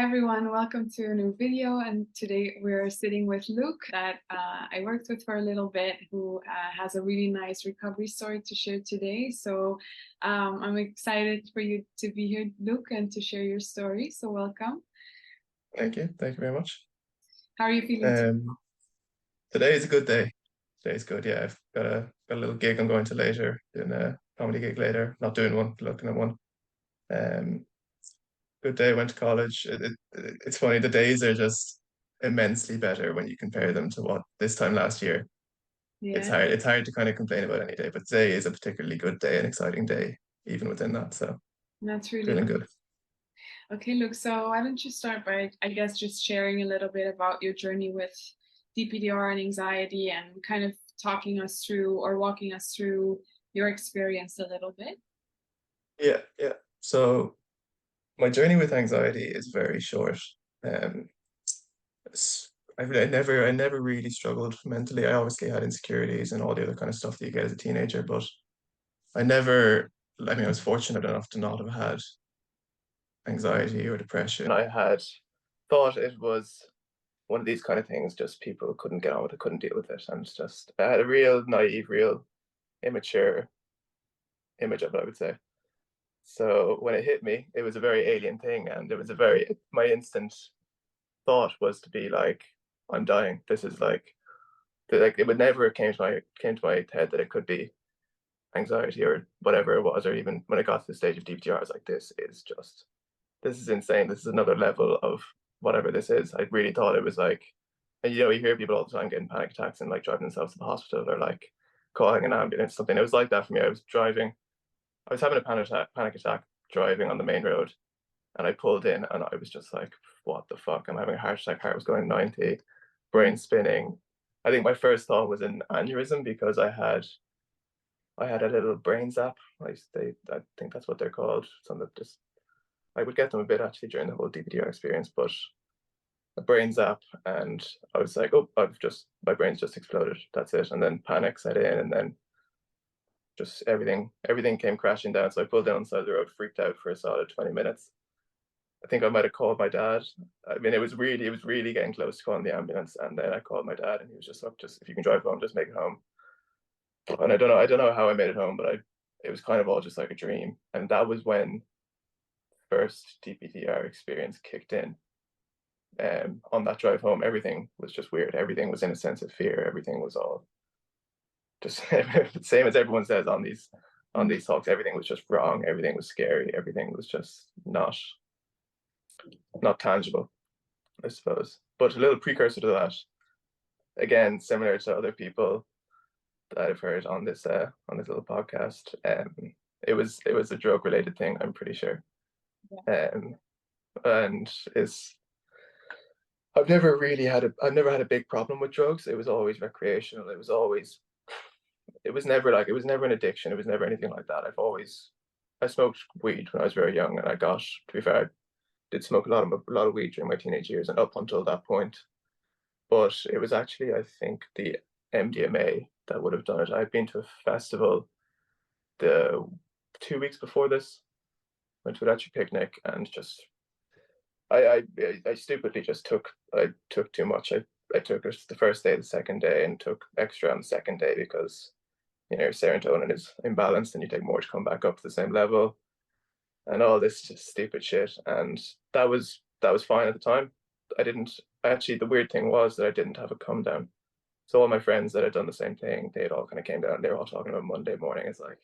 Everyone, welcome to a new video, and today we're sitting with Luke that I worked with for a little bit, who has a really nice recovery story to share today. So I'm excited for you to be here, Luke, and to share your story. So welcome. Thank you very much. How are you feeling today? Today is a good day. Today's good. Yeah, I've got a little gig I'm going to later, doing a comedy gig later. Not doing one, looking at one. Um, Good day. Went to college. It's funny. The days are just immensely better when you compare them to what this time last year. It's Yeah, hard. It's hard to kind of complain about any day, but today is a particularly good day, an exciting day, even within that. So that's really feeling good. good. Okay, Luke, so why don't you start by, I guess, just sharing a little bit about your journey with DPDR and anxiety and kind of talking us through or walking us through your experience a little bit. Yeah. So my journey with anxiety is very short. Um, I never really struggled mentally. I obviously had insecurities and all the other kind of stuff that you get as a teenager, but I never, I mean, I was fortunate enough to not have had anxiety or depression. I had thought it was one of these kind of things, just people couldn't get on with it, couldn't deal with it. And just, I had a real naive, real immature image of it, I would say. So when it hit me, it was a very alien thing. And it was my instant thought was to be like, I'm dying. This is like it would never have came to my head that it could be anxiety or whatever it was, or even when it got to the stage of DPDR, I was like, this is insane. This is another level of whatever this is. I really thought it was like, and you hear people all the time getting panic attacks and like driving themselves to the hospital or like calling an ambulance, something. It was like that for me. I was having a panic attack driving on the main road, and I pulled in and I was just like, what the fuck? I'm having a heart attack. Heart was going 90, brain spinning. I think my first thought was an aneurysm because I had a little brain zap. I think that's what they're called. Some that just I would get them a bit actually during the whole DPDR experience, but a brain zap, and I was like, oh, my brain's just exploded. That's it. And then panic set in, and then just everything came crashing down. So I pulled down on the side of the road, freaked out for a solid 20 minutes. I think I might have called my dad. I mean, it was really getting close to calling the ambulance, and then I called my dad, and he was just like, "Just if you can drive home, just make it home." And I don't know how I made it home, but it was kind of all just like a dream. And that was when first DPDR experience kicked in. On that drive home, everything was just weird. Everything was in a sense of fear. Everything was all just same as everyone says on these talks. Everything was just wrong. Everything was scary. Everything was just not tangible, I suppose. But a little precursor to that, again, similar to other people that I've heard on this little podcast, it was a drug related thing. I'm pretty sure, um, and is I've never had a big problem with drugs. It was always recreational. It was never an addiction. It was never anything like that. I smoked weed when I was very young, and to be fair, I did smoke a lot of weed during my teenage years and up until that point. But it was actually, I think, the MDMA that would have done it. I'd been to a festival the 2 weeks before this, went to an electric picnic, and just I stupidly just I took too much. I took it the first day, the second day, and took extra on the second day because serotonin is imbalanced and you take more to come back up to the same level and all this just stupid shit. And that was fine at the time. I didn't actually. The weird thing was that I didn't have a come down. So all my friends that had done the same thing, they had all kind of came down. And they were all talking about Monday morning. It's like,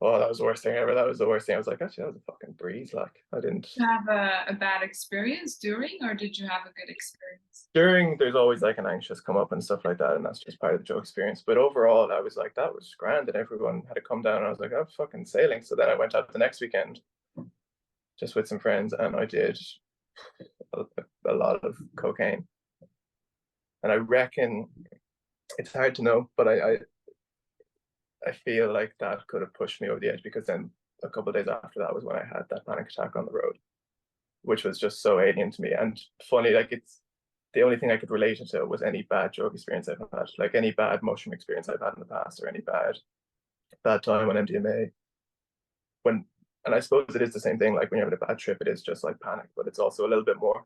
oh, that was the worst thing ever. That was the worst thing. I was like, actually, that was a fucking breeze. Like, I didn't. You have a bad experience during, or did you have a good experience? During, there's always like an anxious come up and stuff like that, and that's just part of the joke experience. But overall, I was like, that was grand, and everyone had to come down. And I was like, I'm fucking sailing. So then I went out the next weekend, just with some friends, and I did a lot of cocaine. And I reckon it's hard to know, but I feel like that could have pushed me over the edge because then a couple of days after that was when I had that panic attack on the road, which was just so alien to me and funny. Like it's the only thing I could relate it to was any bad drug experience I've had, like any bad mushroom experience I've had in the past, or any bad time on MDMA. When And I suppose it is the same thing. Like when you're having a bad trip, it is just like panic, but it's also a little bit more.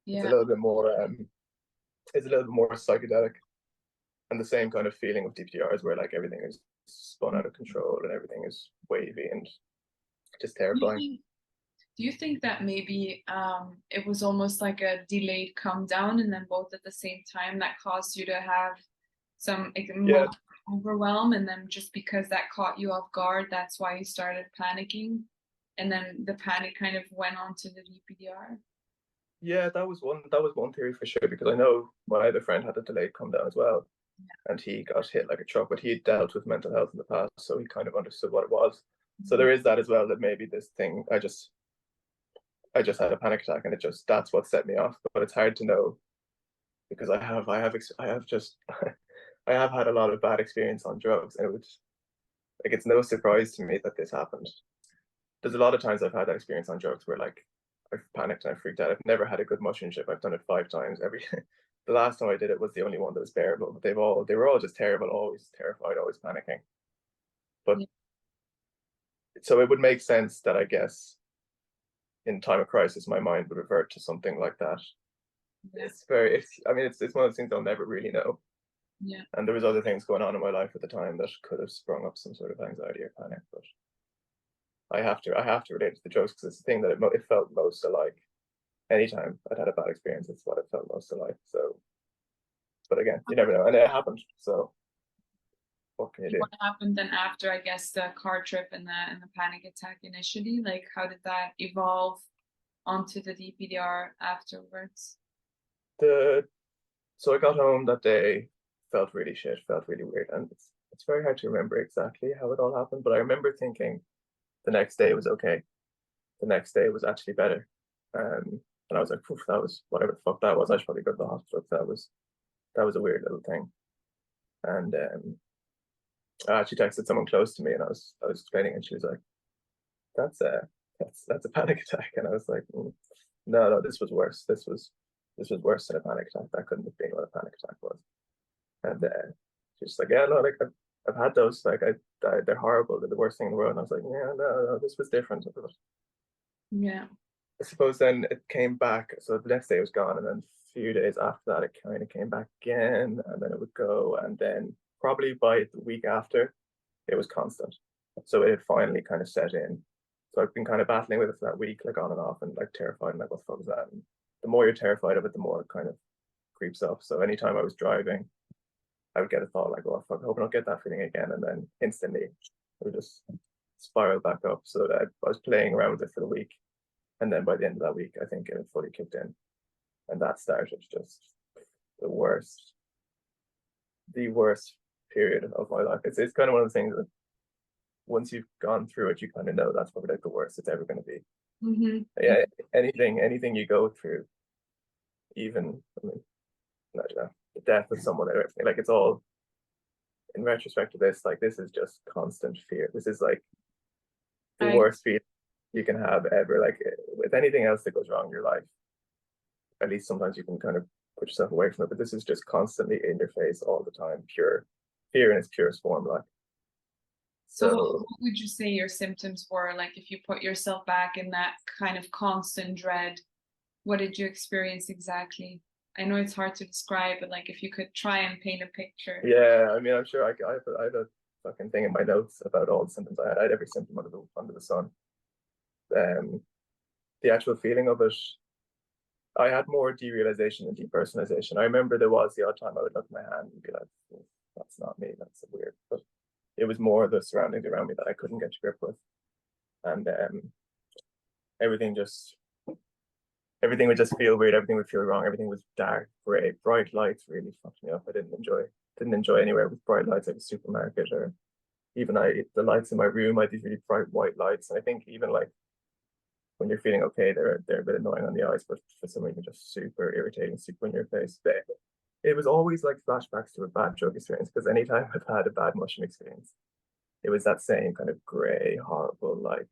It's a Yeah. little bit more. It's a little bit more psychedelic, and the same kind of feeling of DPDR is where like everything is spun out of control and everything is wavy and just terrifying. Do you think that maybe it was almost like a delayed come down and then both at the same time that caused you to have some Yeah, emotional overwhelm, and then just because that caught you off guard, that's why you started panicking, and then the panic kind of went on to the DPDR? yeah, that was one theory for sure because I know my other friend had a delayed come down as well, and he got hit like a truck, but he had dealt with mental health in the past, so he kind of understood what it was. So Mhm. there is that as well, that maybe this thing I just had a panic attack and it just that's what set me off. But it's hard to know because I have just I have had a lot of bad experience on drugs, and it would like it's no surprise to me that this happened. There's a lot of times I've had that experience on drugs where like I've panicked and I freaked out. I've never had a good mushroom trip. I've done it 5 times. Every the last time I did it was the only one that was bearable, but they were all just terrible, always terrified, always panicking. But Yeah. so it would make sense that I guess in time of crisis my mind would revert to something like that. Yeah. It's one of those things I'll never really know. Yeah. And there was other things going on in my life at the time that could have sprung up some sort of anxiety or panic, but I have to relate it to the drugs because it's the thing that it felt most alike. Anytime I'd had a bad experience, it's what it felt most alike. So, but again, you never know, and it happened. So, what can you do? What happened then after, I guess, the car trip and the panic attack initially? Like, how did that evolve onto the DPDR afterwards? The So I got home that day, felt really shit, felt really weird, and it's very hard to remember exactly how it all happened. But I remember thinking the next day was okay. The next day was actually better, and I was like, "Poof, that was whatever the fuck that was. I should probably go to the hospital. 'Cause that was a weird little thing." And I actually texted someone close to me, and I was explaining, and she was like, "That's a panic attack," and I was like, "No, no, this was worse. This was worse than a panic attack. That couldn't have been what a panic attack was." And she's like, "Yeah, no, like I've had those. Like they're horrible. They're the worst thing in the world." And I was like, "Yeah, no, no, this was different." But Yeah. I suppose then it came back. So the next day it was gone, and then a few days after that, it kind of came back again, and then it would go, and then probably by the week after, it was constant. So it had finally kind of set in. So I've been kind of battling with it for that week, like on and off, and like terrified, and like what the fuck is that? And the more you're terrified of it, the more it kind of creeps up. So anytime I was driving, I would get a thought like, "Oh fuck, I hope I don't get that feeling again," and then instantly it would just spiral back up. So that I was playing around with it for the week, and then by the end of that week, I think it had fully kicked in, and that started just the worst, the worst period of my life. It's kind of one of the things that once you've gone through it, you kind of know that's probably like the worst it's ever going to be. Mm-hmm. Yeah, anything you go through, even I mean, I don't know, the death of someone or everything, like it's all in retrospect to this, like this is just constant fear. This is like the I worst feeling you can have ever. Like with anything else that goes wrong in your life, at least sometimes you can kind of put yourself away from it. But this is just constantly in your face all the time, pure fear in its purest form. Like So so, what would you say your symptoms were? Like if you put yourself back in that kind of constant dread, what did you experience exactly? I know it's hard to describe, but like if you could try and paint a picture. yeah. I mean, I'm sure I had a fucking thing in my notes about all the symptoms I had. I had every symptom under the sun. Um, the actual feeling of it, I had more derealization and depersonalization. I remember there was the odd time I would look at my hand and be like, "Oh, that's not me. That's weird." But it was more the surroundings around me that I couldn't get to grip with, and everything just everything would just feel weird. Everything would feel wrong. Everything was dark, gray, bright lights really fucked me up. I didn't enjoy anywhere with bright lights like a supermarket or even the lights in my room. I had these really bright white lights, and I think even like when you're feeling okay, they're a bit annoying on the eyes, but for some reason just super irritating, super in your face. But it was always like flashbacks to a bad drug experience because anytime I've had a bad mushroom experience, it was that same kind of gray, horrible, like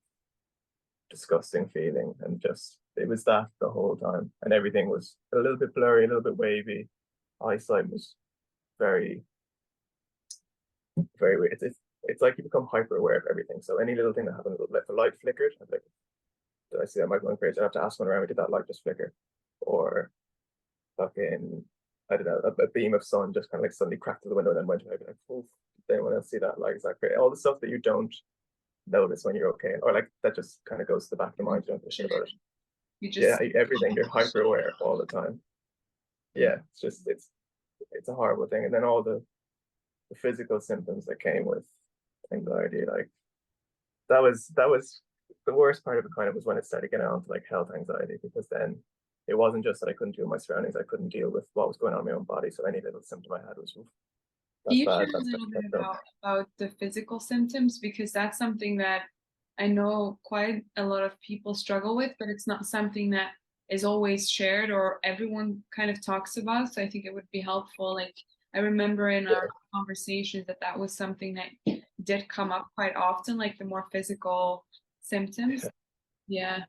disgusting feeling, and just it was that the whole time, and everything was a little bit blurry, a little bit wavy. Eyesight was very, very weird. it's like you become hyper aware of everything. So any little thing that happens, like the light flickered, I'm like, did I see that? Am I going crazy? I have to ask someone around me, did that light just flicker? Or fucking, I don't know, a beam of sun just kind of like suddenly cracked through the window and then went away. Like, oof, did anyone else see that? Like, is that great? All the stuff that you don't notice when you're okay, or like that just kind of goes to the back of the mind. You don't give a shit about it. You Yeah, just everything. You're hyper aware all the time. Yeah, it's just it's a horrible thing. And then all the physical symptoms that came with anxiety, like that was the worst part of it. Kind of was when it started getting on to like health anxiety, because then it wasn't just that I couldn't deal with my surroundings, I couldn't deal with what was going on in my own body. So any little symptom I had was, "Oof, Can that's you share bad, a little bit that's no." about the physical symptoms? Because that's something that I know quite a lot of people struggle with, but it's not something that is always shared or everyone kind of talks about. So I think it would be helpful. Like I remember in Yeah, our conversations that that was something that did come up quite often, like the more physical symptoms. yeah, Yeah.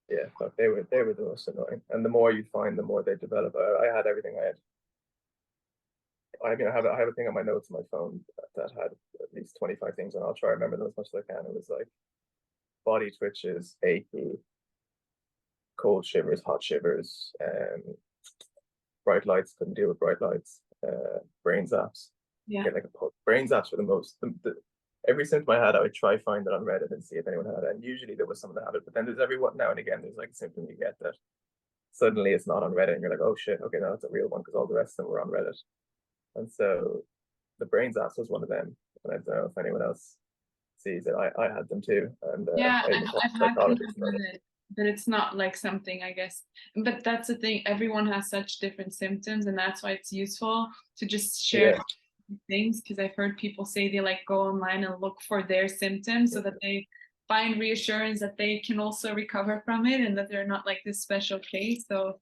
yeah. Look, they were the most annoying, and the more you find, the more they develop. I had everything. I mean, I have a thing on my notes on my phone that had at least 25 things, and I'll try to remember them as much as I can. It was like body twitches, achy, cold shivers, hot shivers, bright lights, couldn't deal with bright lights, brain zaps, Yeah. get like a pulse. Brain zaps were the most, every symptom I had, I would try find it on Reddit and see if anyone had it. And usually there was someone that had it, but then there's every now and again, there's like a symptom you get that suddenly it's not on Reddit and you're like, oh shit, okay, now it's a real one because all the rest of them were on Reddit. And so the brain zaps was one of them. And I don't know if anyone else sees it. I had them too. And Yeah, I I've, even talked I've to a had people psychologist about with it. it, but it's not like something, I guess. But that's the thing, everyone has such different symptoms, and that's why it's useful to just share Yeah. things, because I've heard people say they like go online and look for their symptoms so that they find reassurance that they can also recover from it and that they're not like this special case. So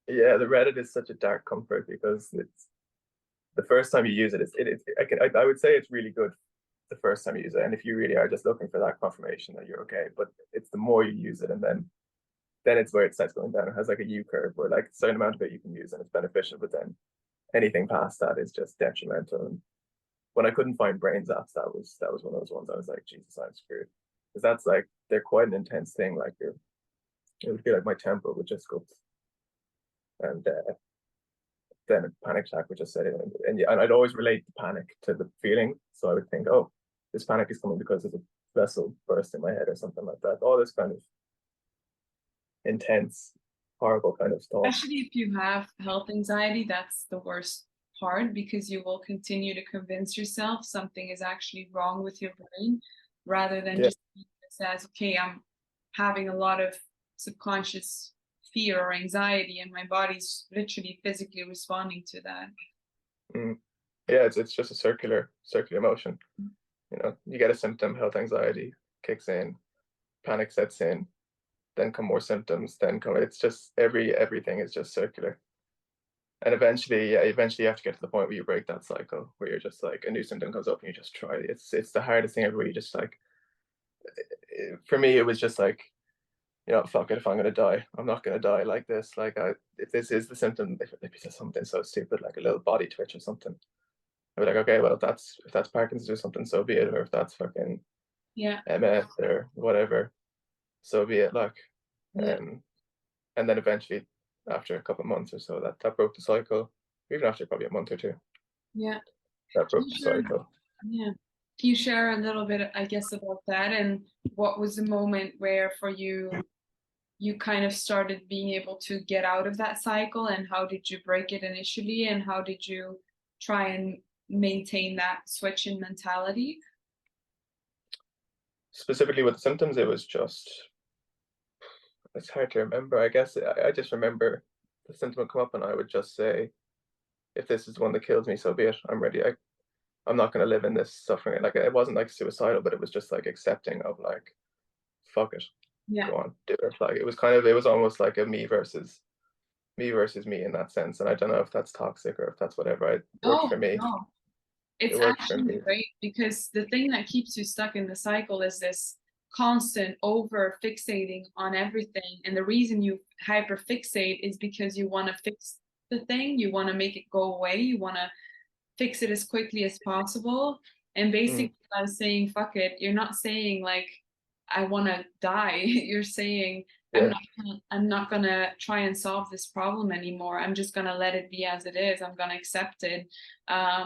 Yeah, the Reddit is such a dark comfort because it's the first time you use it, I would say it's really good the first time you use it. And if you really are just looking for that confirmation that you're okay, but it's the more you use it, and then it's where it starts going down. It has like a U curve where like a certain amount of it you can use and it's beneficial, but then anything past that is just detrimental. And when I couldn't find brain zaps, that was one of those ones I was like, Jesus, I'm screwed. Because that's like they're quite an intense thing. Like it would feel like my tempo would just go, and then a panic attack would just set in. And I'd always relate the panic to the feeling. So I would think, oh, this panic is coming because there's a vessel burst in my head or something like that. All this kind of intense, horrible kind of thoughts. especially if you have health anxiety, that's the worst part because you will continue to convince yourself something is actually wrong with your brain rather than Yeah, just says, okay, I'm having a lot of subconscious fear or anxiety and my body's literally physically responding to that. mm. Yeah, it's just a circular motion. You know, you get a symptom, health anxiety kicks in, panic sets in, then come more symptoms, then come. It's just everything is just circular. And eventually, yeah, eventually you have to get to the point where you break that cycle, where you're just like a new symptom comes up and you just try it. It's the hardest thing ever. Where you just like, for me, it was just like, you know, fuck it. If I'm gonna die, I'm not gonna die like this. Like, if this is the symptom, if it's something so stupid like a little body twitch or something, I'd be like, okay, well, if that's Parkinson's or something, so be it. Or if that's fucking Yeah, MS or whatever, so be it. Like, yeah, um, and then eventually, after a couple of months or so, that broke the cycle. Even after probably a month or two, yeah. that Can broke you the share, cycle. yeah. Can you share a little bit, I guess, about that and what was the moment where for you you kind of started being able to get out of that cycle and how did you break it initially and how did you try and maintain that switch in mentality? Specifically with the symptoms, it was just, it's hard to remember. I guess I just remember the symptom would come up and I would just say, if this is the one that kills me, so be it. I'm ready. I'm not going to live in this suffering. Like, it wasn't like suicidal, but it was just like accepting of like, fuck it, Yeah. go on, do it. Like, it was almost like a me versus me in that sense. And I don't know if that's toxic or if that's whatever. It worked Oh, for me. no. It It's worked for actually me. great because the thing that keeps you stuck in the cycle is this constant over fixating on everything. And the reason you hyper fixate is because you want to fix the thing, you want to make it go away, you want to fix it as quickly as possible. And basically by saying fuck it, you're not saying like I want to die. You're saying Yeah. I'm not gonna try and solve this problem anymore. I'm just gonna let it be as it is. I'm gonna accept it.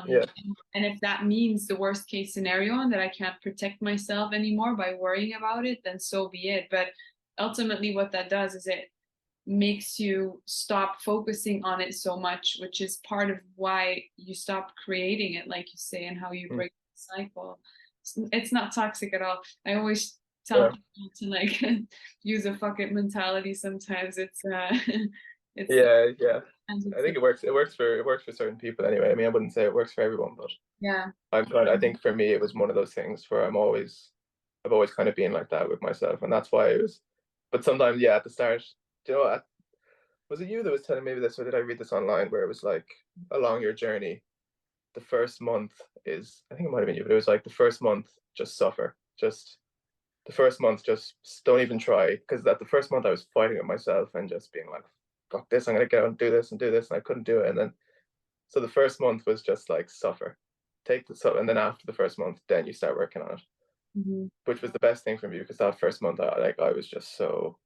Yeah. And if that means the worst case scenario and that I can't protect myself anymore by worrying about it, then so be it. But ultimately, what that does is it makes you stop focusing on it so much, which is part of why you stop creating it, like you say, and how you Mm. break the cycle. It's not toxic at all. I always tell Yeah. people to like use a fuck it mentality sometimes. It's it's Yeah. I it's think it works. It works for certain people anyway. I mean, I wouldn't say it works for everyone, but yeah. I think for me, it was one of those things where I've always kind of been like that with myself, and that's why it was. But sometimes, yeah, at the start, do you know, was it you that was telling me this, or did I read this online where it was like along your journey, the first month is, I think it might have been you, but it was like the first month, just suffer, just the first month, just don't even try, because that the first month I was fighting with myself and just being like, fuck this, I'm gonna go and do this, and I couldn't do it, and then so the first month was just like suffer, take the stuff, and then after the first month, then you start working on it, Mm-hmm. which was the best thing for me because that first month, I was just so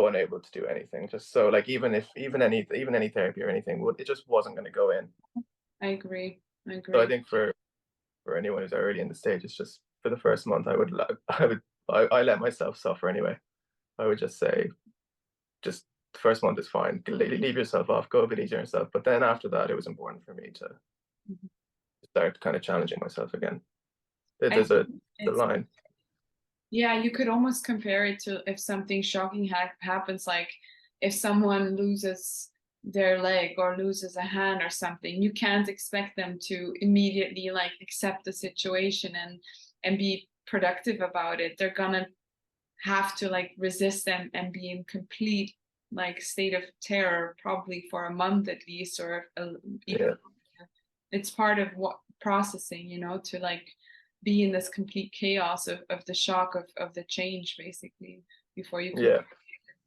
unable to do anything, just so like even any therapy or anything would it just wasn't going to go in. I agree. I So I agree. think for anyone who's early in the stage, it's just for the first month, I let myself suffer anyway. I would just say, just the first month is fine. Leave yourself off, go a bit easier on yourself. But then after that, it was important for me to Mhm. start kind of challenging myself again. I There's a think the it's line. yeah, you could almost compare it to if something shocking happens, like if someone loses their leg or loses a hand or something, you can't expect them to immediately like accept the situation and be productive about it. They're gonna have to like resist and be in complete like state of terror probably for a month at least, or even Yeah, longer. It's part of what processing, to like be in this complete chaos of the shock of the change basically before you can yeah, put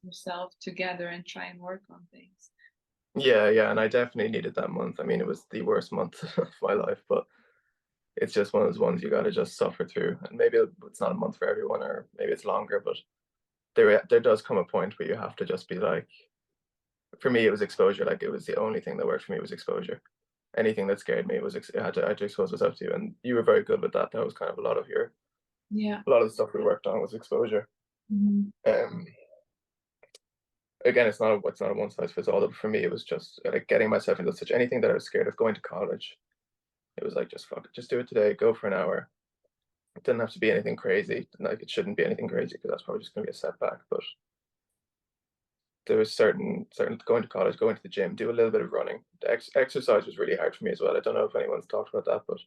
yourself together and try and work on things. yeah. And I definitely needed that month. I mean, it was the worst month of my life, but it's just one of those ones you got to just suffer through. And maybe it's not a month for everyone, or maybe it's longer, but there does come a point where you have to just be like, for me, it was exposure. Like it was the only thing that worked for me was exposure. Anything that scared me was I had to expose myself to, and you were very good with that. That was kind of Yeah. a lot of the stuff we worked on was exposure. Mhm. Um, Again, it's not a one size fits all. But for me, it was just like getting myself into such anything that I was scared of going to college. It was like just fuck it, just do it today. Go for an hour. It didn't have to be anything crazy. Like it shouldn't be anything crazy because that's probably just going to be a setback. But there was certain going to college, going to the gym, do a little bit of running. The exercise was really hard for me as well. I don't know if anyone's talked about that, but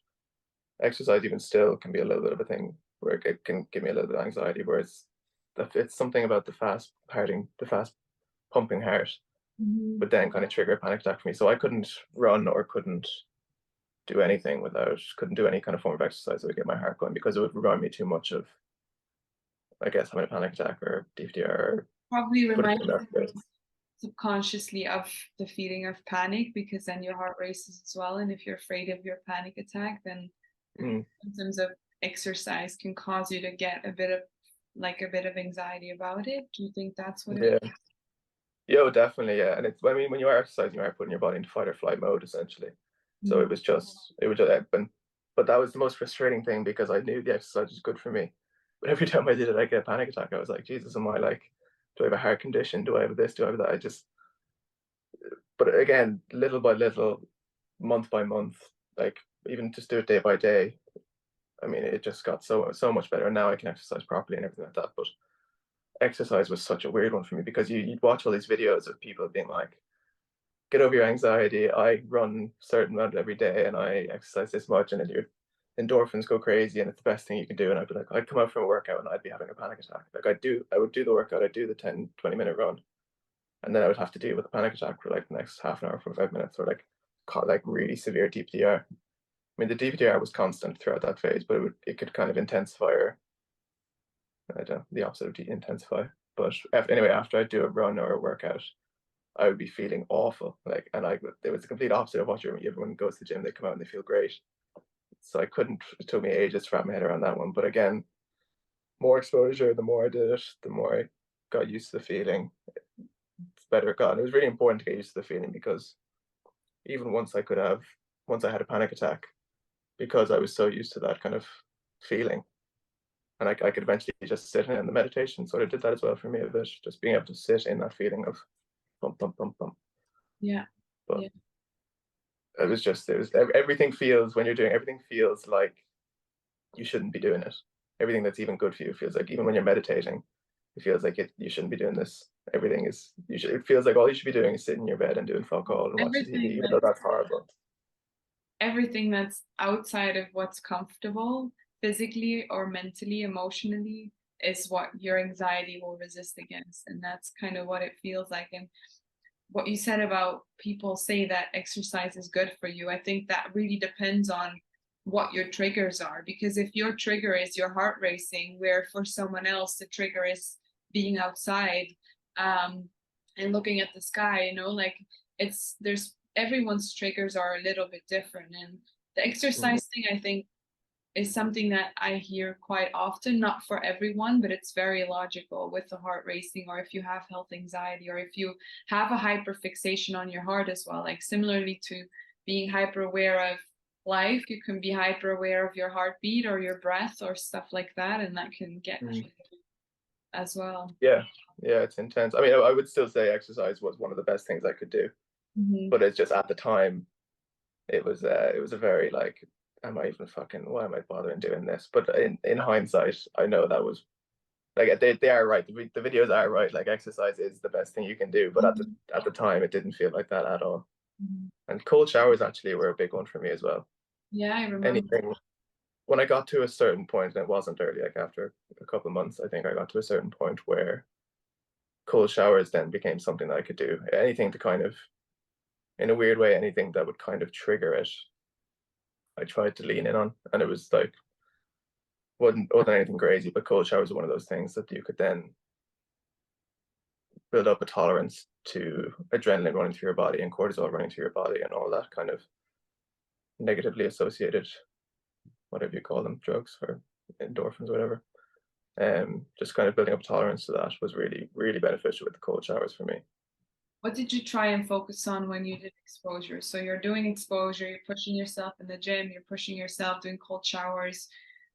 exercise even still can be a little bit of a thing where it can give me a little bit of anxiety. Whereas it's something about the fast pumping heart Mhm. would then kind of trigger a panic attack for me. So I couldn't run or couldn't do any kind of form of exercise that would get my heart going because it would remind me too much of, I guess, having a panic attack or DPDR or Probably put it remind in that place. subconsciously of the feeling of panic because then your heart races as well. And if you're afraid of your panic attack, then Mm, symptoms of exercise can cause you to get a bit of anxiety about it. Do you think that's what it is? yeah. Yeah, definitely, yeah. And it's, I mean, when you are exercising, you are putting your body into fight or flight mode essentially. So Mhm. it was just, but that was the most frustrating thing because I knew the exercise was good for me. But every time I did it, I get a panic attack. I was like, Jesus, am I like, do I have a heart condition? Do I have this? Do I have that? But again, little by little, month by month, like even just do it day by day. I mean, it just got so much better. And now I can exercise properly and everything like that. But exercise was such a weird one for me because you'd watch all these videos of people being like, get over your anxiety. I run a certain amount every day and I exercise this much, and then your endorphins go crazy, and it's the best thing you can do. And I'd be like, I'd come out from a workout and I'd be having a panic attack. Like I would do the workout, I'd do the 10-20 minute run, and then I would have to deal with a panic attack for like the next half an hour, 45 minutes, or like really severe DPDR. I mean, the DPDR was constant throughout that phase, but it could kind of intensify, or I don't know, the opposite of intensify. But anyway, after I'd do a run or a workout, I would be feeling awful. Like, and it was the complete opposite of what everyone goes to the gym, they come out and they feel great. so I couldn't. It took me ages to wrap my head around that one. But again, more exposure, the more I did it, the more I got used to the feeling. It's better it got. And it was really important to get used to the feeling because even once I had a panic attack, because I was so used to that kind of feeling, and I could eventually just sit in the meditation sort of did that as well for me a bit, just being able to sit in that feeling of bump, bump, bump, bump. Yeah. But Yeah. it was everything feels, when you're doing everything feels like you shouldn't be doing it. Everything that's even good for you feels like, even when you're meditating, it feels like you shouldn't be doing this. Everything is, it feels like all you should be doing is sitting in your bed and doing fuck all and watching TV, Everything even though that's horrible. everything that's outside of what's comfortable physically or mentally, emotionally, is what your anxiety will resist against. And that's kind of what it feels like. And what you said about people say that exercise is good for you, I think that really depends on what your triggers are. Because if your trigger is your heart racing, where for someone else the trigger is being outside, and looking at the sky, like there's everyone's triggers are a little bit different. And the exercise thing, I think, is something that I hear quite often, not for everyone, but it's very logical with the heart racing, or if you have health anxiety, or if you have a hyperfixation on your heart as well. Like similarly to being hyper aware of life, you can be hyper aware of your heartbeat or your breath or stuff like that, and that can get as well. Yeah, it's intense. I mean, I would still say exercise was one of the best things I could do, but it's just at the time, it was a very like, am I even fucking, why am I bothering doing this? But in hindsight, I know that was like, they are right. The videos are right. Like, exercise is the best thing you can do. But at the time, it didn't feel like that at all. And cold showers actually were a big one for me as well. Yeah, I remember. Anything, when I got to a certain point, and it wasn't early, like after a couple of months, I think I got to a certain point where cold showers then became something that I could do. Anything to kind of, in a weird way, anything that would kind of trigger it, I tried to lean in on. And it was like, wasn't anything crazy, but cold showers are one of those things that you could then build up a tolerance to adrenaline running through your body and cortisol running through your body and all that kind of negatively associated, whatever you call them, drugs or endorphins or whatever. Just kind of building up tolerance to that was really, really beneficial with the cold showers for me. What did you try and focus on when you did exposure? So you're doing exposure, you're pushing yourself in the gym, you're pushing yourself doing cold showers.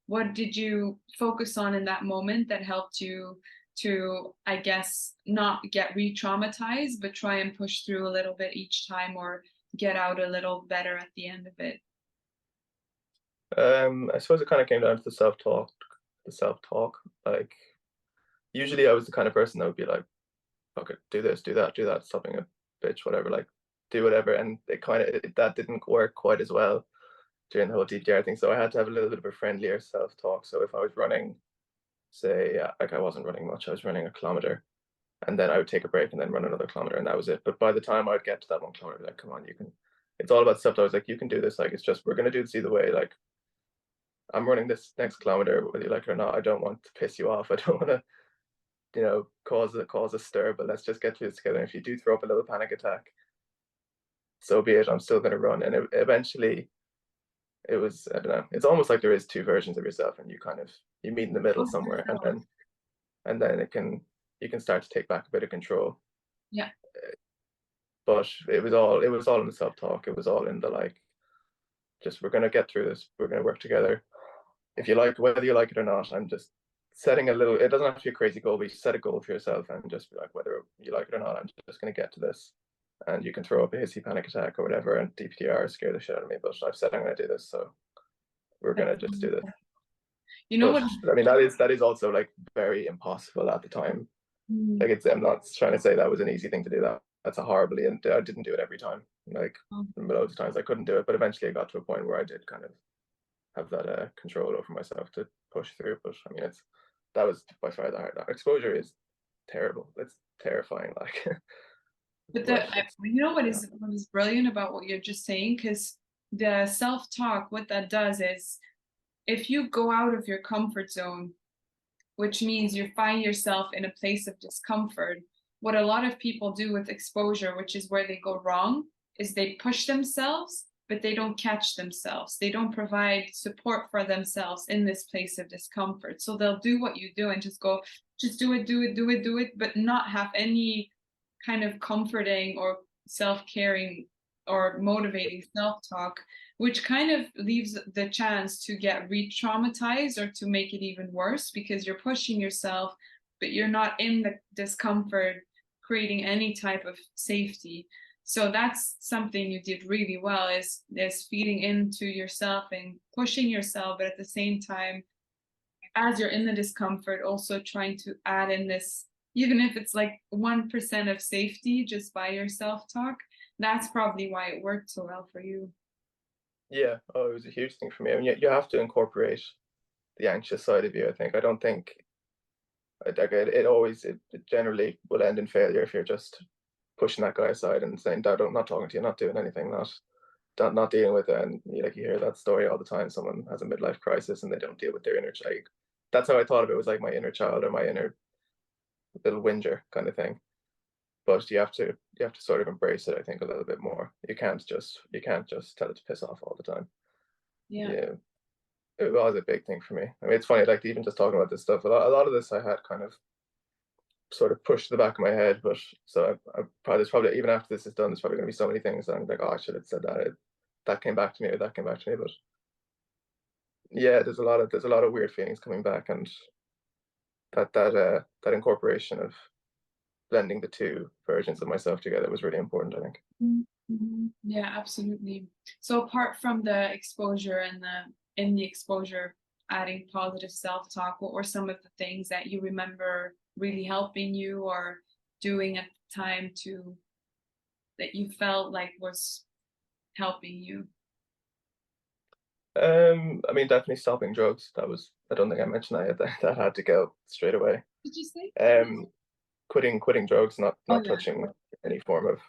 What did you focus on in that moment that helped you to, I guess, not get re-traumatized, but try and push through a little bit each time, or get out a little better at the end of it? I suppose it kind of came down to the self-talk. Like, usually I was the kind of person that would be like, okay, do this, do that, stop being a bitch, whatever, like, do whatever. And it kind of, that didn't work quite as well during the whole DPDR thing. So I had to have a little bit of a friendlier self-talk. So if I was running, say, like, I wasn't running much, I was running a kilometer, and then I would take a break and then run another kilometer, and that was it. But by the time I'd get to that 1 kilometer, I'd be like, come on, you can, it's all about stuff. I was like, you can do this. Like, it's just, we're going to do this either way. Like, I'm running this next kilometer, whether you like it or not. I don't want to piss you off. I don't want to, cause a stir, but let's just get through this together. And if you do throw up a little panic attack, so be it. I'm still going to run. And eventually, it was, I don't know, it's almost like there is two versions of yourself, and you meet in the middle somewhere, and then you can start to take back a bit of control. Yeah. But it was all in the self-talk. It was all in the, like, just, we're going to get through this. We're going to work together. If you like, whether you like it or not, I'm just setting a little, it doesn't have to be a crazy goal, but you set a goal for yourself and just be like, whether you like it or not, I'm just going to get to this. And you can throw up a hissy panic attack or whatever, and DPDR scare the shit out of me, but I've said I'm going to do this, so we're going to just do this. You know but, what? I mean, that is also like very impossible at the time. Like, I'm not trying to say that was an easy thing to do. That's a horribly, and I didn't do it every time. Like, loads of times I couldn't do it, but eventually I got to a point where I did kind of have that control over myself to push through. But I mean, that was by far the hard. Exposure is terrible. It's terrifying. Like, But you know what is brilliant about what you're just saying? Because the self-talk, what that does is, if you go out of your comfort zone, which means you find yourself in a place of discomfort, what a lot of people do with exposure, which is where they go wrong, is they push themselves but they don't catch themselves. They don't provide support for themselves in this place of discomfort. So they'll do what you do and just go, just do it, do it, do it, do it, but not have any kind of comforting or self-caring or motivating self-talk, which kind of leaves the chance to get re-traumatized or to make it even worse, because you're pushing yourself, but you're not in the discomfort creating any type of safety. So that's something you did really well, is feeding into yourself and pushing yourself, but at the same time, as you're in the discomfort, also trying to add in this, even if it's like 1% of safety just by your self-talk. That's probably why it worked so well for you. Yeah, oh, it was a huge thing for me. I mean, you have to incorporate the anxious side of you, I think. I don't think it generally will end in failure if you're just pushing that guy aside and saying, "Dad, I'm not talking to you, not doing anything, not dealing with it." And you hear that story all the time. Someone has a midlife crisis and they don't deal with their inner child. That's how I thought of it. It was like my inner child or my inner little whinger kind of thing. But you have to sort of embrace it, I think, a little bit more. You can't just tell it to piss off all the time. Yeah. Yeah, it was a big thing for me. I mean, it's funny, like even just talking about this stuff. A lot of this I had kind of sort of pushed to the back of my head, but so there's probably even after this is done, there's probably going to be so many things that I'm like, oh, I should have said that. That came back to me, or that came back to me. But yeah, there's a lot of weird feelings coming back, and that incorporation of blending the two versions of myself together was really important, I think. Mhm. Yeah, absolutely. So apart from the exposure and in the exposure, adding positive self-talk, what were some of the things that you remember really helping you or doing at the time to that you felt like was helping you? I mean, definitely stopping drugs. I don't think I mentioned that yet. That had to go straight away. Did you say? Um, quitting drugs, not Oh not yeah. touching any form of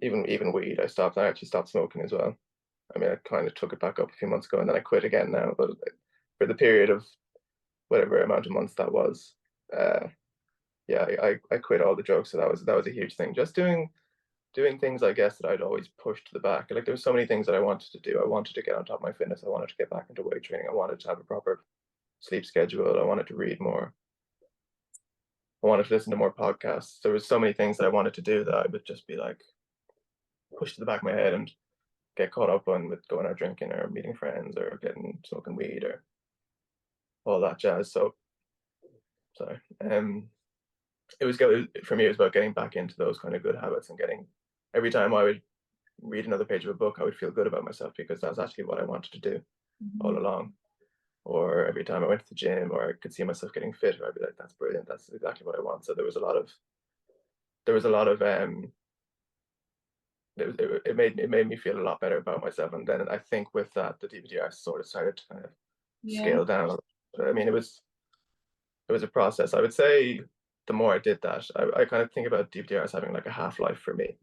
even weed. I actually stopped smoking as well. I mean, I kind of took it back up a few months ago and then I quit again now. But for the period of whatever amount of months that was, uh, yeah, I quit all the drugs. So that was a huge thing. Just doing things, I guess, that I'd always pushed to the back. Like there were so many things that I wanted to do. I wanted to get on top of my fitness. I wanted to get back into weight training. I wanted to have a proper sleep schedule. I wanted to read more. I wanted to listen to more podcasts. There was so many things that I wanted to do that I would just be like pushed to the back of my head and get caught up on with going out drinking or meeting friends or getting smoking weed or all that jazz. So sorry. It was good for me. It was about getting back into those kind of good habits and getting every time I would read another page of a book, I would feel good about myself because that's actually what I wanted to do all Mhm. along. Or every time I went to the gym or I could see myself getting fit, I'd be like, that's brilliant. That's exactly what I want. So there was a lot of it made me feel a lot better about myself. And then I think with that, the DPDR sort of started to kind of Yeah. scale down. I mean, it was a process. I would say the more I did that, I kind of think about DPDR as having like a half-life for me,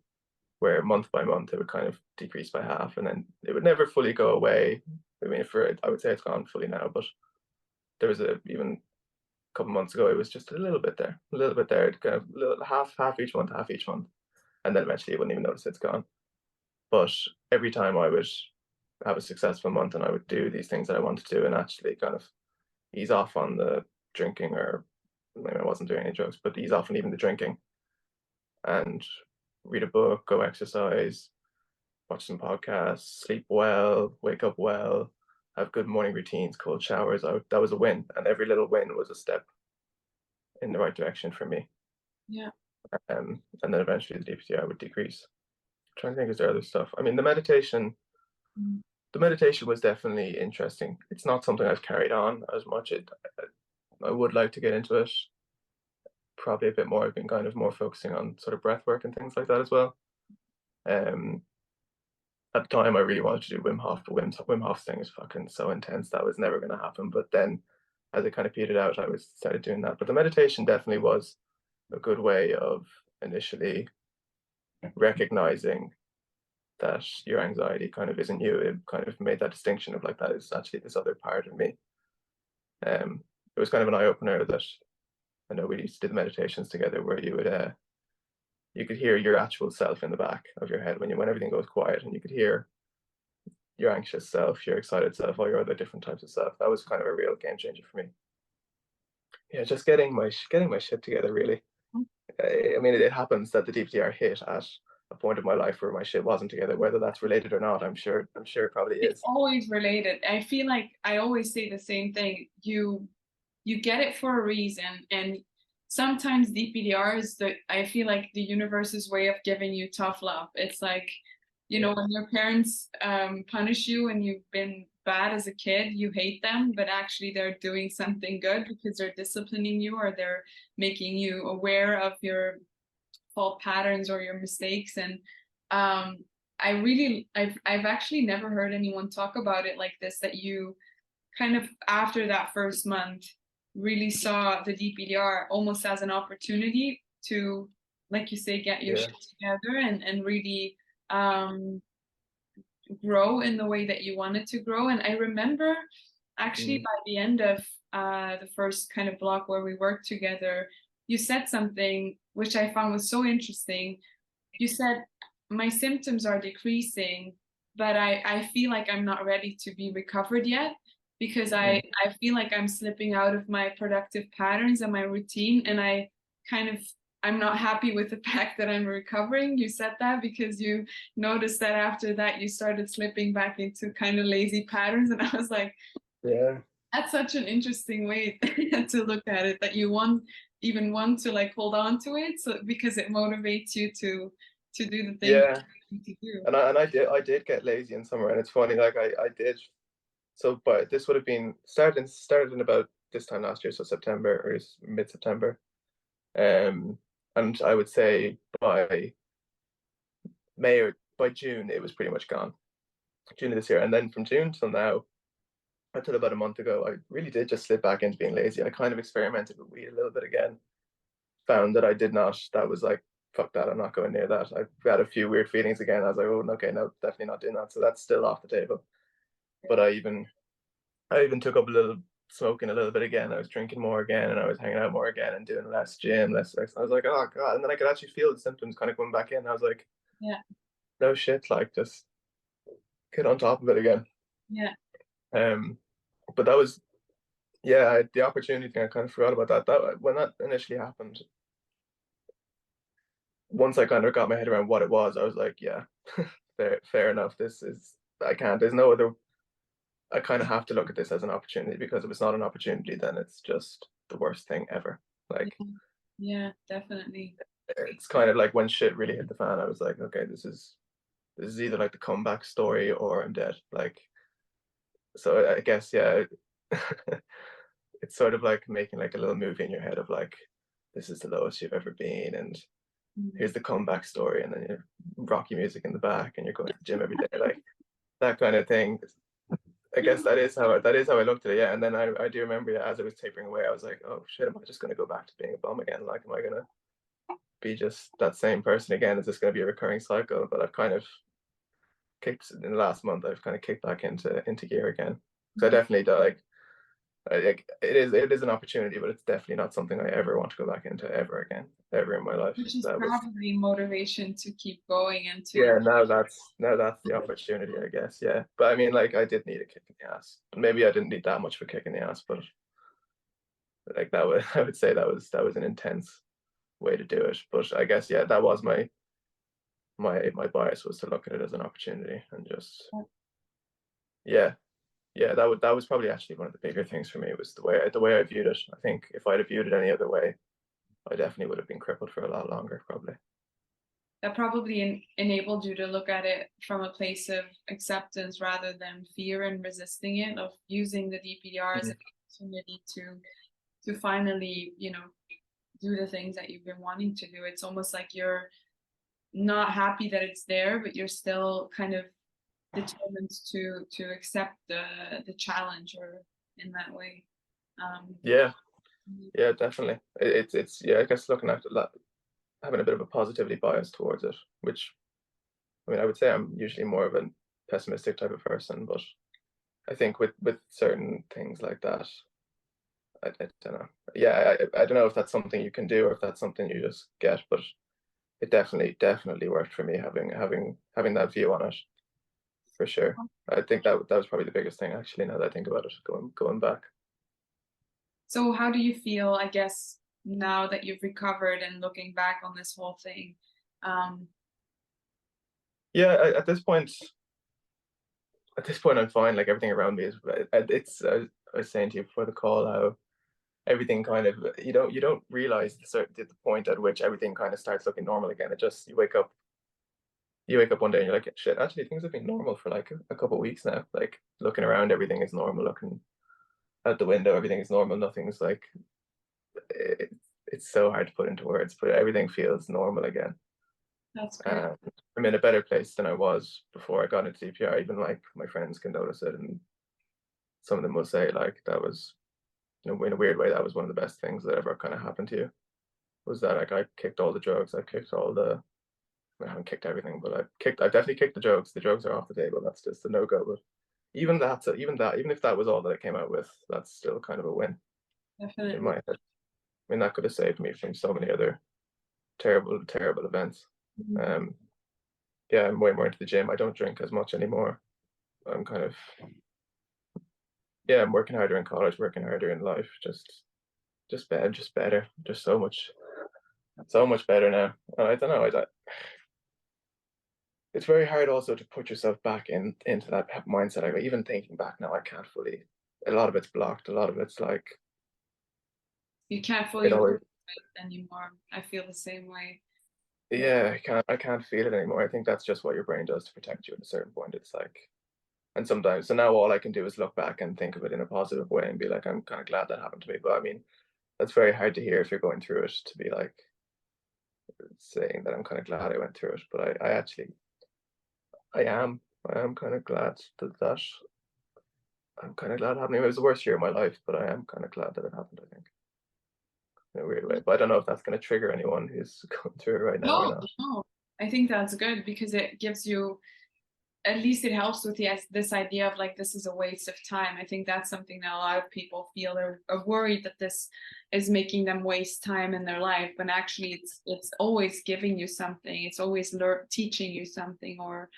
where month by month it would kind of decrease by half, and then it would never fully go away. I mean, I would say it's gone fully now, but there was even a couple months ago, it was just a little bit there, kind of little, half each month, and then eventually you wouldn't even notice it's gone. But every time I would have a successful month and I would do these things that I wanted to do and actually kind of ease off on the drinking, or maybe I wasn't doing any drugs, but ease off on even the drinking and read a book, go exercise, watch some podcasts, sleep well, wake up well, have good morning routines, cold showers. That was a win, and every little win was a step in the right direction for me. Yeah. And then eventually the DPTI would decrease. I'm trying to think, is there other stuff? I mean, the meditation was definitely interesting. It's not something I've carried on as much. I would like to get into it probably a bit more. I've been kind of more focusing on sort of breath work and things like that as well. Um, at the time, I really wanted to do Wim Hof, but Wim Hof's thing is fucking so intense that was never going to happen. But then, as it kind of petered out, I was started doing that. But the meditation definitely was a good way of initially recognizing that your anxiety kind of isn't you. It kind of made that distinction of like that is actually this other part of me. It was kind of an eye opener that I know we used to do the meditations together where you could hear your actual self in the back of your head when everything goes quiet, and you could hear your anxious self, your excited self, all your other different types of self. That was kind of a real game changer for me. Yeah, just getting my shit together, really. I mean, it happens that the DPDR hit at a point of my life where my shit wasn't together. Whether that's related or not, I'm sure it probably It's is. always related. I feel like I always say the same thing. You get it for a reason, and sometimes DPDR is the I feel like the universe's way of giving you tough love. It's like, you know, Yeah, when your parents punish you and you've been bad as a kid, you hate them, but actually they're doing something good because they're disciplining you or they're making you aware of your fault patterns or your mistakes. And um, I've actually never heard anyone talk about it like this, that you kind of after that first month really saw the DPDR almost as an opportunity to, like you say, get your yeah, shit together and really um, grow in the way that you wanted to grow. And I remember actually mm, by the end of the first kind of block where we worked together, you said something which I found was so interesting. You said, my symptoms are decreasing, but I feel like I'm not ready to be recovered yet because mm, I feel like I'm slipping out of my productive patterns and my routine. And I kind of, I'm not happy with the fact that I'm recovering. You said that because you noticed that after that you started slipping back into kind of lazy patterns. And I was like, yeah, that's such an interesting way to look at it, that you even want to like hold on to it, so because it motivates you to do the things yeah. you need to do. And I did get lazy in summer, and it's funny. Like I did. So, but this would have been started in about this time last year, so September or mid September. Um, and I would say by May or by June, it was pretty much gone. June of this year, and then from June till now, until about a month ago, I really did just slip back into being lazy. I kind of experimented with weed a little bit again. Found that I did not. That was like, fuck that. I'm not going near that. I had a few weird feelings again. I was like, oh, okay, no, definitely not doing that. So that's still off the table. But I even took up a little smoking a little bit again. I was drinking more again, and I was hanging out more again, and doing less gym, less sex. I was like, oh god. And then I could actually feel the symptoms kind of coming back in. I was like, Yeah, no shit, like just get on top of it again. yeah, Um, but that was, yeah, the opportunity thing. I kind of forgot about that. That when that initially happened, once I kind of got my head around what it was, I was like, yeah, fair enough. This is, I can't. There's no other. I kind of have to look at this as an opportunity, because if it's not an opportunity, then it's just the worst thing ever. Like, yeah, yeah, definitely. it's kind of like when shit really hit the fan. I was like, okay, this is either like the comeback story or I'm dead. Like, so I guess, yeah, it's sort of like making like a little movie in your head of like, this is the lowest you've ever been, and Mhm. here's the comeback story, and then you rocky music in the back, and you're going to the gym every day, like that kind of thing. I guess that is how I looked at it, yeah. And then I do remember, yeah, as I was tapering away, I was like, oh shit, am I just gonna go back to being a bum again? Like, am I gonna be just that same person again? Is this gonna be a recurring cycle? But I've kind of kicked in the last month. I've kind of kicked back into gear again. So I Mhm. definitely do, like it is an opportunity, but it's definitely not something I ever want to go back into ever again, ever in my life. Which is That was, probably motivation to keep going and to, yeah. Now that's the opportunity, I guess. Yeah, but I mean, like I did need a kick in the ass. Maybe I didn't need that much of a kick in the ass, but like that was, I would say that was an intense way to do it. But I guess, yeah, that was my bias, was to look at it as an opportunity and just, yeah, yeah, that was probably actually one of the bigger things for me, was the way I viewed it. I think if I'd have viewed it any other way, I definitely would have been crippled for a lot longer, probably. that probably enabled you to look at it from a place of acceptance rather than fear and resisting it, of using the DPDR as Mm. an opportunity to finally, you know, do the things that you've been wanting to do. It's almost like you're not happy that it's there, but you're still kind of determined to accept the challenge, or in that way. Um, Yeah, yeah, definitely. It's yeah, I guess looking at that, having a bit of a positivity bias towards it, which, I mean, I would say I'm usually more of a pessimistic type of person, but I think with certain things like that, I don't know. Yeah, I don't know if that's something you can do or if that's something you just get, but it definitely worked for me, having that view on it. for sure. I think that was probably the biggest thing, actually, now that I think about it, going back. So how do you feel, I guess, now that you've recovered and looking back on this whole thing? Um, Yeah, at this point, I'm fine. Like everything around me is, I was saying to you before the call how everything kind of, you don't realize the point at which everything kind of starts looking normal again. It just, you wake up one day and you're like, shit, actually things have been normal for like a couple of weeks now. Like looking around, everything is normal. Looking out the window, everything is normal. Nothing's like, it, it's so hard to put into words, but everything feels normal again. that's great. And I'm in a better place than I was before I got into DPR. Even like my friends can notice it, and some of them will say like that was, in a weird way, that was one of the best things that ever kind of happened to you. Was that like I kicked all the drugs, I kicked all the, I haven't kicked everything, but I definitely kicked the drugs. The drugs are off the table. That's just a no go. But even if that was all that I came out with, that's still kind of a win in Definitely. my head. I mean, that could have saved me from so many other terrible, terrible events. Mhm. Um, yeah, I'm way more into the gym. I don't drink as much anymore. I'm kind of, yeah, I'm working harder in college, working harder in life. Just better. Just so much better now. And I don't know. It's very hard also to put yourself back into that mindset. Like even thinking back now, I can't fully. A lot of it's blocked. A lot of it's like You can't it fully always. anymore. I feel the same way. Yeah. Yeah, I can't feel it anymore. I think that's just what your brain does to protect you at a certain point. It's like, and sometimes, so now all I can do is look back and think of it in a positive way and be like, I'm kind of glad that happened to me. But I mean, that's very hard to hear if you're going through it, to be like saying that I'm kind of glad I went through it. But I actually, I am kind of glad that I'm kind of glad it happened. It was the worst year of my life, but I am kind of glad that it happened, I think, in a weird way. But I don't know if that's going to trigger anyone who's going through it right now or No, not. no. I think that's good because it gives you, at least it helps with this idea of like this is a waste of time. I think that's something that a lot of people feel. Are worried that this is making them waste time in their life, but actually it's always giving you something. It's always teaching you something, or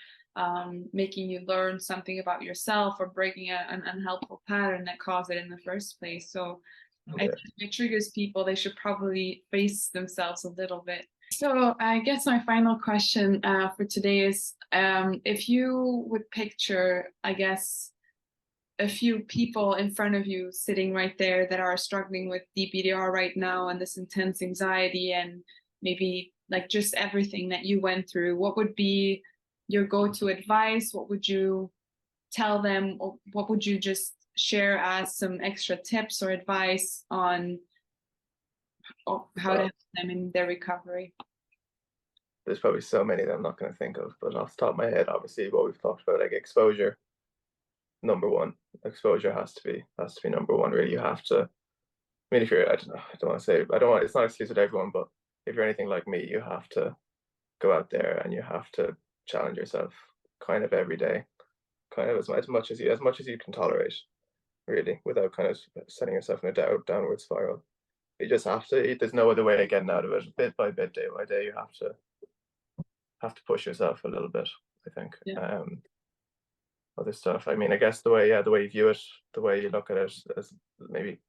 making you learn something about yourself, or breaking an unhelpful pattern that caused it in the first place. So I think Yeah. if it triggers people, they should probably face themselves a little bit. So I guess my final question for today is, if you would picture, I guess, a few people in front of you sitting right there that are struggling with DPDR right now and this intense anxiety and maybe like just everything that you went through, what would be your go-to advice? What would you tell them? Or what would you just share as some extra tips or advice on how to Well, help them in their recovery? there's probably so many that I'm not going to think of, but off the top of my head, obviously, what we've talked about, like exposure, number one. Exposure has to be number one. Really, you have to. I mean, if you're, I don't want to say, I don't want. It's not exclusive to everyone, but if you're anything like me, you have to go out there and you have to challenge yourself, kind of every day, kind of as much as you can tolerate, really, without kind of setting yourself in a downward spiral. You just have to. There's no other way of getting out of it. Bit by bit, day by day, you have to push yourself a little bit, I think. Yeah. Other stuff. I mean, I guess the way you view it, the way you look at it, as maybe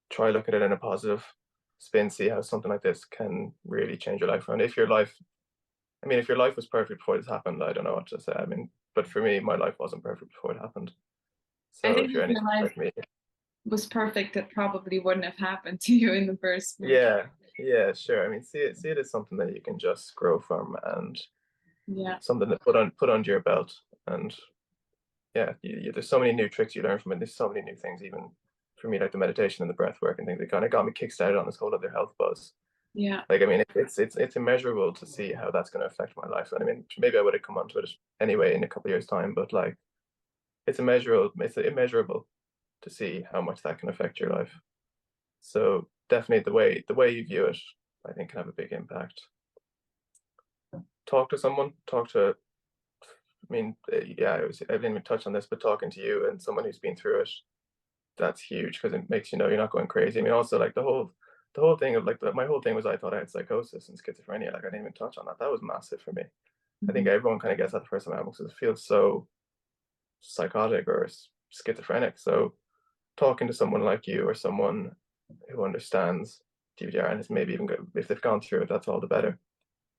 try look at it in a positive spin, see how something like this can really change your life around. I mean, if your life was perfect before this happened, I don't know what to say. I mean, but for me, my life wasn't perfect before it happened. I So think if you're if your anything life like me, was perfect, it probably wouldn't have happened to you in the first place. yeah, yeah, sure. I mean, see it as something that you can just grow from and Yeah, something to put under your belt. And yeah, there's so many new tricks you learn from it. There's so many new things, even for me, like the meditation and the breath work and things. It kind of got me kickstarted on this whole other health buzz. yeah. Like, I mean, it's immeasurable to see how that's going to affect my life. And I mean, maybe I would have come onto it anyway in a couple of years' time, but like, it's immeasurable to see how much that can affect your life. So definitely the way you view it, I think, can have a big impact. Talk to someone. I mean, yeah, I didn't even touch on this, but talking to you and someone who's been through it, that's huge because it makes you know you're not going crazy. I mean, also like the whole thing of like my whole thing was I thought I had psychosis and schizophrenia. Like I didn't even touch on that. That was massive for me. I think Mhm. everyone kind of gets that the first time because it feels so. psychotic or schizophrenic. So talking to someone like you or someone who understands DPDR and has maybe even if they've gone through it, that's all the better.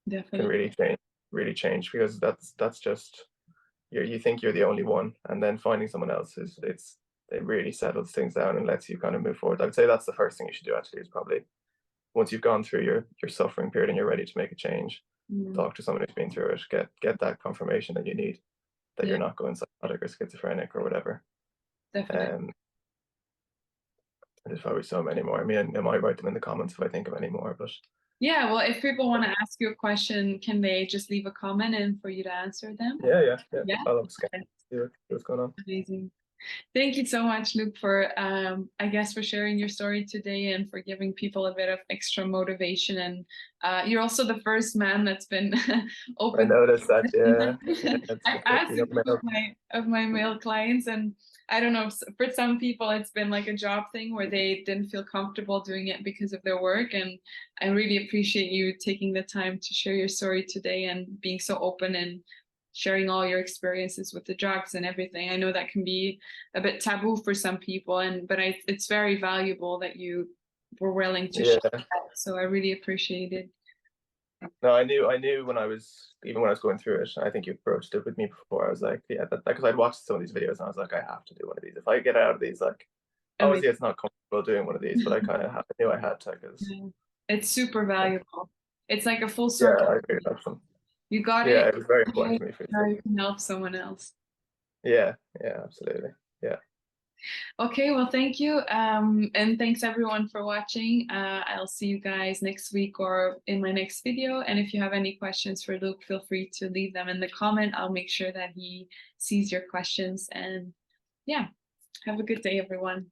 Can Definitely. really change because that's just you think you're the only one, and then finding someone else it really settles things down and lets you kind of move forward. I would say that's the first thing you should do actually is probably once you've gone through your suffering period and you're ready to make a change, Mm, talk to someone who's been through it, get that confirmation that you need that yeah, you're not going psychotic or schizophrenic or whatever. definitely. Um, there's probably so many more. I mean, I might write them in the comments if I think of any more, but Yeah, well, if people want to ask you a question, can they just leave a comment and for you to answer them? yeah. Yeah. I'll have a scan, Okay. see what's going on. Amazing. Thank you so much, Luke, for I guess for sharing your story today and for giving people a bit of extra motivation. And you're also the first man that's been I open. noticed that, yeah, I've it's asked a few of my male clients, and I don't know, for some people it's been like a job thing where they didn't feel comfortable doing it because of their work. And I really appreciate you taking the time to share your story today and being so open and sharing all your experiences with the drugs and everything. I know that can be a bit taboo for some people, and but it's very valuable that you were willing to share yeah. that. So I really appreciate it. No, I knew when I was even when I was going through it. I think you approached it with me before. I was like, yeah, that because I'd watched some of these videos and I was like, I have to do one of these. If I get out of these, like, Amazing. obviously it's not comfortable doing one of these, but I kind of knew I had to because Yeah. It's super valuable. It's like a full yeah, circle. I really love them. You got Yeah, it. it was very important Now to me for sure. you can help someone else. Yeah, absolutely. Yeah. Okay, well, thank you. And thanks everyone for watching. I'll see you guys next week or in my next video. And if you have any questions for Luke, feel free to leave them in the comment. I'll make sure that he sees your questions. And yeah, have a good day, everyone.